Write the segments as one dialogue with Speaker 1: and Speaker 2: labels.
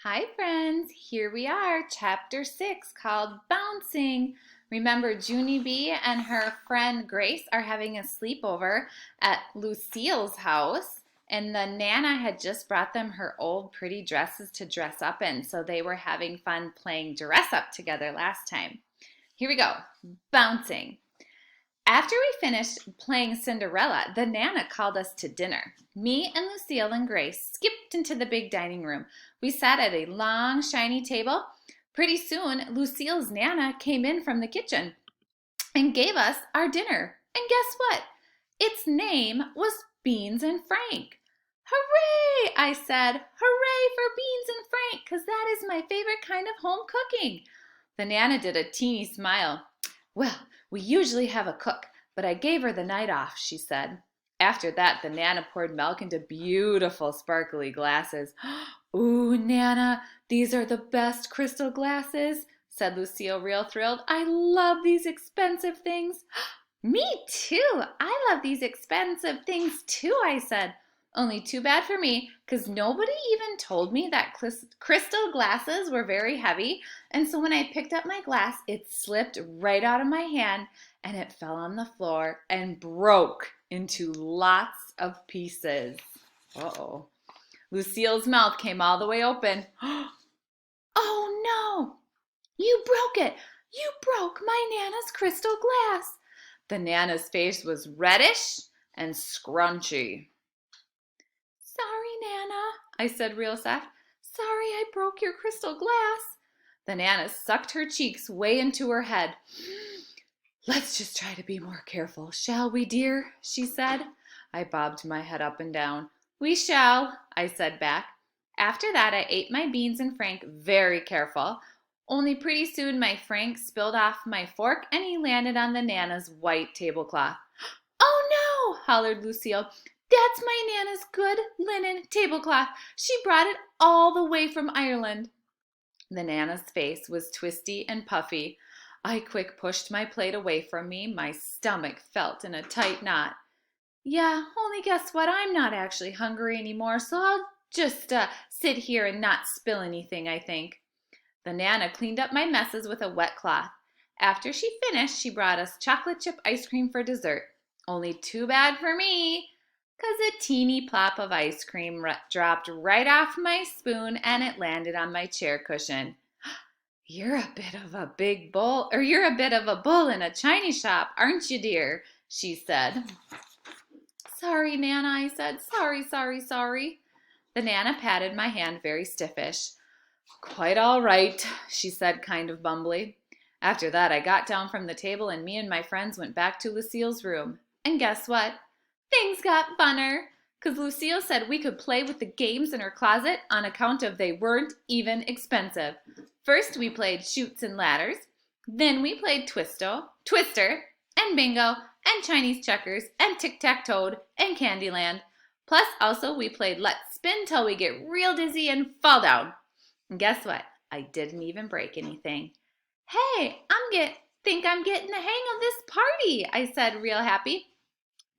Speaker 1: Hi friends, here we are, chapter 6 called Bouncing. Remember Junie B and her friend Grace are having a sleepover at Lucille's house, and the Nana had just brought them her old pretty dresses to dress up in, so they were having fun playing dress up together last time. Here we go, bouncing. After we finished playing Cinderella, the Nana called us to dinner. Me and Lucille and Grace skipped into the big dining room. We sat at a long, shiny table. Pretty soon, Lucille's Nana came in from the kitchen and gave us our dinner. And guess what? Its name was Beans and Frank. Hooray! I said. Hooray for Beans and Frank, because that is my favorite kind of home cooking. The Nana did a teeny smile. Well, we usually have a cook, but I gave her the night off, she said. After that, the Nana poured milk into beautiful sparkly glasses. Ooh, Nana, these are the best crystal glasses, said Lucille, real thrilled. I love these expensive things. Me too. I love these expensive things too, I said. Only too bad for me, because nobody even told me that crystal glasses were very heavy, and so when I picked up my glass, it slipped right out of my hand, and it fell on the floor and broke into lots of pieces. Uh-oh. Lucille's mouth came all the way open. Oh no! You broke it! You broke my Nana's crystal glass! The Nana's face was reddish and scrunchy. Sorry, Nana, I said real soft. Sorry I broke your crystal glass. The Nana sucked her cheeks way into her head. Let's just try to be more careful, shall we, dear? She said. I bobbed my head up and down. We shall, I said back. After that, I ate my beans and Frank very careful. Only pretty soon my Frank spilled off my fork and he landed on the Nana's white tablecloth. Oh no, hollered Lucille. That's my Nana's good linen tablecloth. She brought it all the way from Ireland. The Nana's face was twisty and puffy. I quick pushed my plate away from me. My stomach felt in a tight knot. Yeah, only guess what? I'm not actually hungry anymore, so I'll just sit here and not spill anything, I think. The Nana cleaned up my messes with a wet cloth. After she finished, she brought us chocolate chip ice cream for dessert. Only too bad for me, 'cause a teeny plop of ice cream dropped right off my spoon and it landed on my chair cushion. You're a bit of a bull in a china shop, aren't you, dear? She said. Sorry, Nana, I said. Sorry, sorry, sorry. The Nana patted my hand very stiffish. Quite all right, she said kind of bumbly. After that, I got down from the table and me and my friends went back to Lucille's room. And guess what? Things got funner, 'cause Lucille said we could play with the games in her closet on account of they weren't even expensive. First we played Chutes and Ladders, then we played Twister, and Bingo, and Chinese checkers, and Tic-Tac-Toe, and Candyland. Plus also we played Let's Spin Till We Get Real Dizzy and Fall Down. And guess what? I didn't even break anything. Hey, think I'm getting the hang of this party, I said real happy.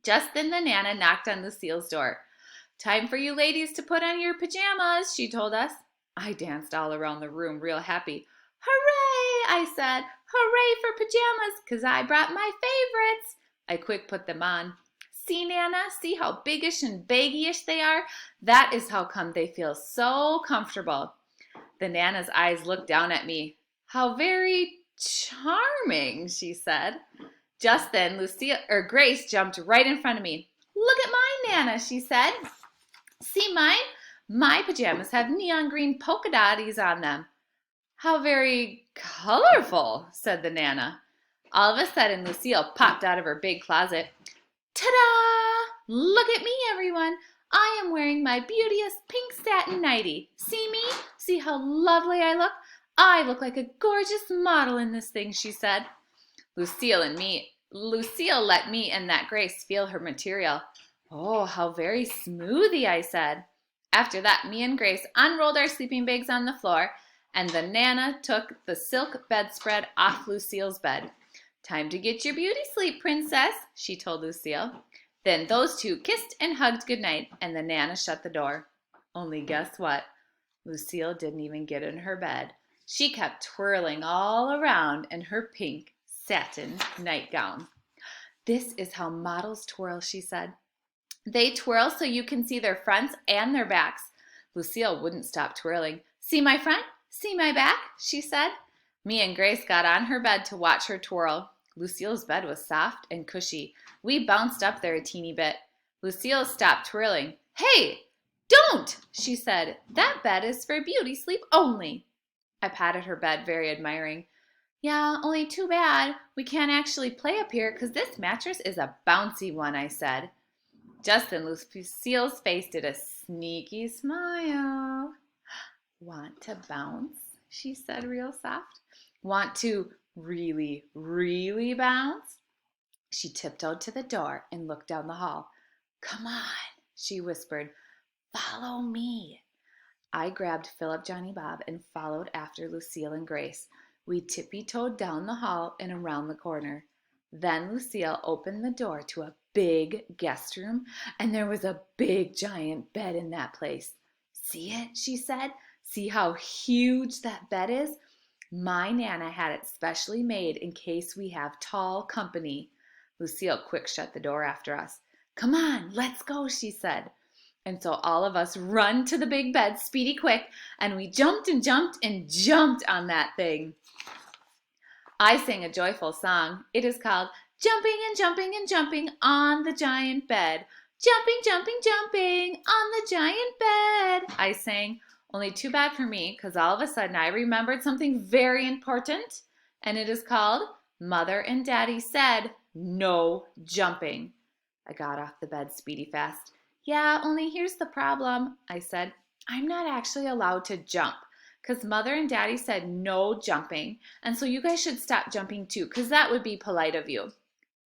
Speaker 1: Just then the Nana knocked on Lucille's door. Time for you ladies to put on your pajamas, she told us. I danced all around the room real happy. Hooray, I said. Hooray for pajamas, 'cause I brought my favorites. I quick put them on. See, Nana, see how biggish and baggyish they are? That is how come they feel so comfortable. The Nana's eyes looked down at me. How very charming, she said. Just then, Grace jumped right in front of me. Look at mine, Nana, she said. See mine? My pajamas have neon green polka dotties on them. How very colorful, said the Nana. All of a sudden, Lucille popped out of her big closet. Ta-da! Look at me, everyone. I am wearing my beauteous pink satin nightie. See me? See how lovely I look? I look like a gorgeous model in this thing, she said. Lucille let me and that Grace feel her material. Oh, how very smoothie, I said. After that, me and Grace unrolled our sleeping bags on the floor, and the Nana took the silk bedspread off Lucille's bed. Time to get your beauty sleep, princess, she told Lucille. Then those two kissed and hugged goodnight, and the Nana shut the door. Only guess what? Lucille didn't even get in her bed. She kept twirling all around in her pink satin nightgown. "This is how models twirl," she said. "They twirl so you can see their fronts and their backs." Lucille wouldn't stop twirling. "See my front? See my back?" she said. Me and Grace got on her bed to watch her twirl. Lucille's bed was soft and cushy. We bounced up there a teeny bit. Lucille stopped twirling. "Hey, don't!" she said. "That bed is for beauty sleep only." I patted her bed, very admiring. "Yeah, only too bad we can't actually play up here because this mattress is a bouncy one," I said. Just then Lucille's face did a sneaky smile. "Want to bounce?" she said real soft. "Want to really, really bounce?" She tiptoed to the door and looked down the hall. "Come on," she whispered. "Follow me." I grabbed Philip, Johnny Bob, and followed after Lucille and Grace. We tippy-toed down the hall and around the corner. Then Lucille opened the door to a big guest room, and there was a big giant bed in that place. "See it?" she said. "See how huge that bed is? My Nana had it specially made in case we have tall company." Lucille quick shut the door after us. "Come on, let's go," she said. And so all of us run to the big bed, speedy quick, and we jumped and jumped and jumped on that thing. I sang a joyful song. It is called "Jumping and Jumping and Jumping on the Giant Bed." "Jumping, jumping, jumping on the giant bed," I sang. Only too bad for me, because all of a sudden I remembered something very important, and it is called "Mother and Daddy Said No Jumping." I got off the bed speedy fast. "Yeah, only here's the problem," I said. "I'm not actually allowed to jump, because Mother and Daddy said no jumping, and so you guys should stop jumping too, because that would be polite of you."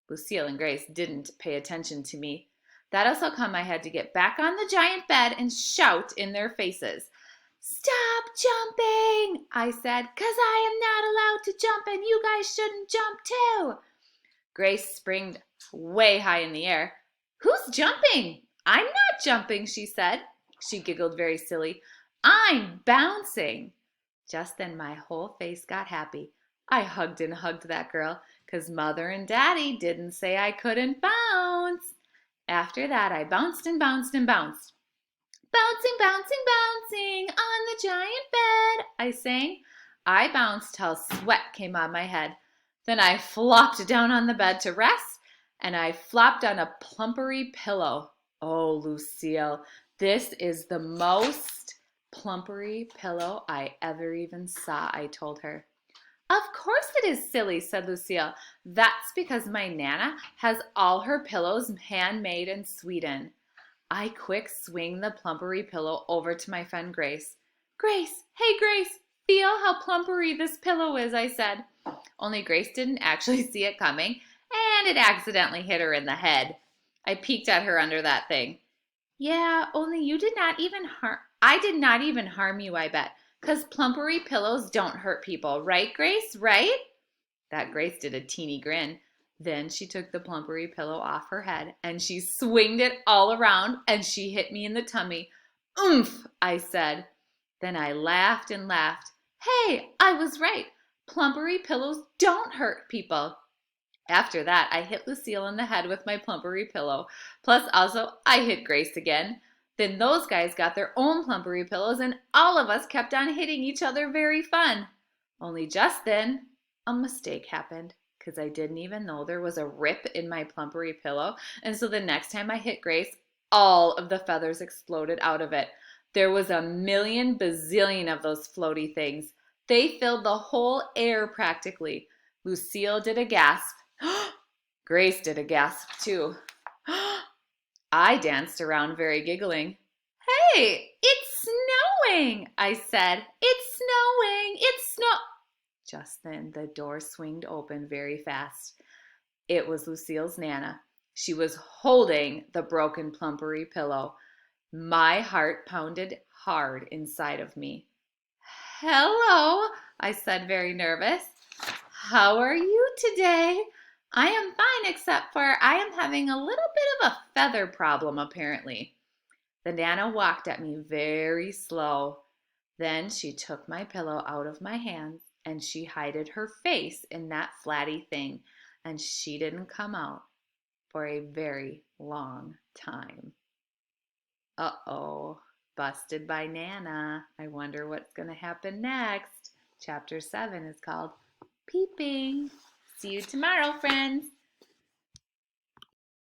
Speaker 1: Lucille and Grace didn't pay attention to me. That is how come I had to get back on the giant bed and shout in their faces. "Stop jumping," I said, "because I am not allowed to jump and you guys shouldn't jump too." Grace springed way high in the air. "Who's jumping?" "I'm not jumping," she said. She giggled very silly. "I'm bouncing." Just then my whole face got happy. I hugged and hugged that girl, because Mother and Daddy didn't say I couldn't bounce. After that, I bounced and bounced and bounced. "Bouncing, bouncing, bouncing on the giant bed," I sang. I bounced till sweat came on my head. Then I flopped down on the bed to rest, and I flopped on a plumpery pillow. Oh, Lucille, this is the most plumpery pillow I ever even saw, I told her. "Of course it is silly," said Lucille. "That's because my Nana has all her pillows handmade in Sweden." I quick swing the plumpery pillow over to my friend Grace. "Grace, hey Grace, feel how plumpery this pillow is," I said. Only Grace didn't actually see it coming, and it accidentally hit her in the head. I peeked at her under that thing. "Yeah, only I did not even harm you, I bet, 'cause plumpery pillows don't hurt people, right, Grace, right?" That Grace did a teeny grin. Then she took the plumpery pillow off her head, and she swinged it all around, and she hit me in the tummy. "Oomph," I said. Then I laughed and laughed. Hey, I was right. Plumpery pillows don't hurt people. After that, I hit Lucille in the head with my plumpery pillow. Plus, also, I hit Grace again. Then those guys got their own plumpery pillows, and all of us kept on hitting each other. Very fun. Only just then, a mistake happened, because I didn't even know there was a rip in my plumpery pillow. And so the next time I hit Grace, all of the feathers exploded out of it. There was a million bazillion of those floaty things. They filled the whole air practically. Lucille did a gasp. Grace did a gasp too. I danced around very giggling. "Hey, it's snowing," I said. "It's snowing, it's snow—" Just then the door swinged open very fast. It was Lucille's Nana. She was holding the broken plumpery pillow. My heart pounded hard inside of me. "Hello," I said, very nervous. "How are you today?" "I am fine, except for I am having a little bit of a feather problem, apparently." The Nana walked at me very slow. Then she took my pillow out of my hands and she hided her face in that flatty thing, and she didn't come out for a very long time. Uh-oh, busted by Nana. I wonder what's going to happen next. Chapter 7 is called Peeping. See you tomorrow, friends.